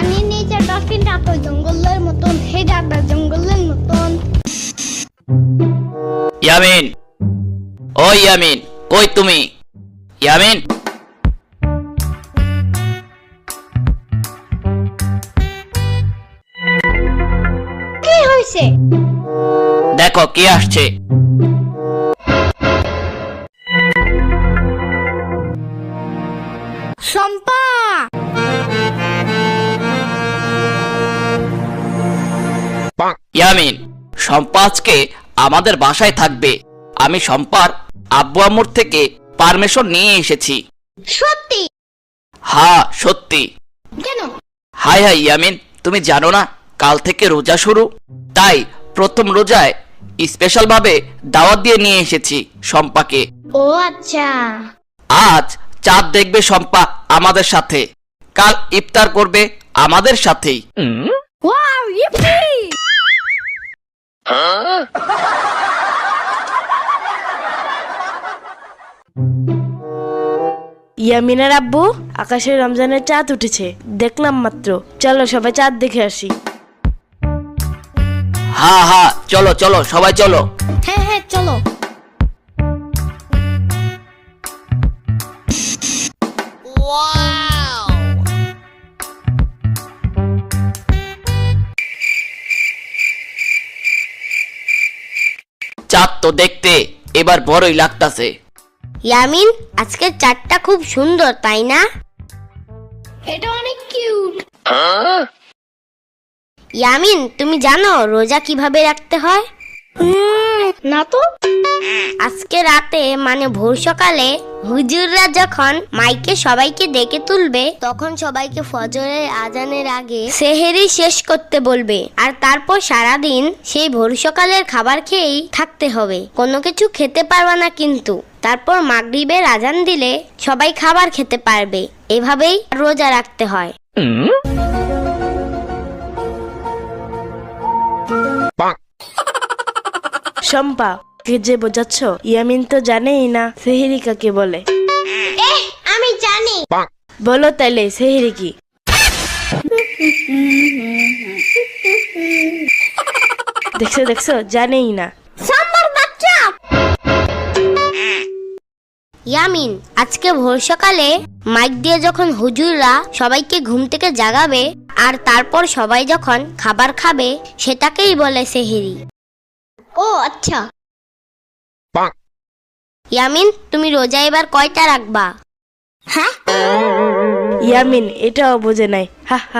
পানির নিচে ডলফিনটা তো জঙ্গলের মতন, হেডাটা জঙ্গলের মতন। ইয়ামিন, ও ইয়ামিন, কই তুমি? ইয়ামিন, কি হয়েছে? দেখো কে আসছে। শম্পা! ইয়ামিন, শম্পা আজকে আমাদের বাসায় থাকবে। আমি শম্পার আব্বু আম্মুর থেকে পারমিশন নিয়ে এসেছি। সত্যি? হ্যাঁ সত্যি। কেন? হাই হাই ইয়ামিন, তুমি জানো না কাল থেকে রোজা শুরু, তাই প্রথম রোজায় স্পেশাল ভাবে দাওয়াত দিয়ে নিয়ে এসেছি শম্পাকে। ও আচ্ছা। আজ চাঁদ দেখবে শম্পা আমাদের সাথে, কাল ইফতার করবে আমাদের সাথেই। Wow, E P! ইয়ামিনের আব্বু, আকাশে রমজানের চাঁদ উঠেছে, দেখলাম মাত্র। চলো সবাই চাঁদ দেখে আসি। হ্যাঁ হ্যাঁ, চলো চলো সবাই চলো। হ্যাঁ হ্যাঁ, চলো। চাঁদ তো দেখতে এবার বড়ই লাগতাছে। ইয়ামিন, আজকের চাঁদটা খুব সুন্দর, তাই না? এটা অনেক কিউট। ইয়ামিন, তুমি জানো রোজা কিভাবে রাখতে হয়? না তো। আজকে রাতে মানে ভোর সকালে হুজুররা যখন মাইকে সবাইকে ডেকে তুলবে, তখন সবাইকে ফজরের আজানের আগে সেহেরি শেষ করতে বলবে। আর তারপর সারাদিন সেই ভোর সকালের খাবার খেয়েই থাকতে হবে, কোনো কিছু খেতে পারবে না কিন্তু। তারপর মাগরিবের আজান দিলে সবাই খাবার খেতে পারবে। এভাবেই রোজা রাখতে হয়। শম্পা, কে যে বোঝাচ্ছ? ইয়ামিন তো জানেই না সেহেরি কাকে বলে। আমি জানি। বলো তাইলে সেহেরি কি? দেখছো দেখছো, জানেই না। সাম্বার বাচ্চা! ইয়ামিন, আজকে ভোর সকালে মাইক দিয়ে যখন হুজুররা সবাইকে ঘুম থেকে জাগাবে, আর তারপর সবাই যখন খাবার খাবে, সেটাকেই বলে সেহেরি। ও আচ্ছা। ইয়ামিন, তুমি রোজা এবার কয়টা রাখবা? হ্যাঁ? ইয়ামিন এটাও বোঝে নাই। হা হা।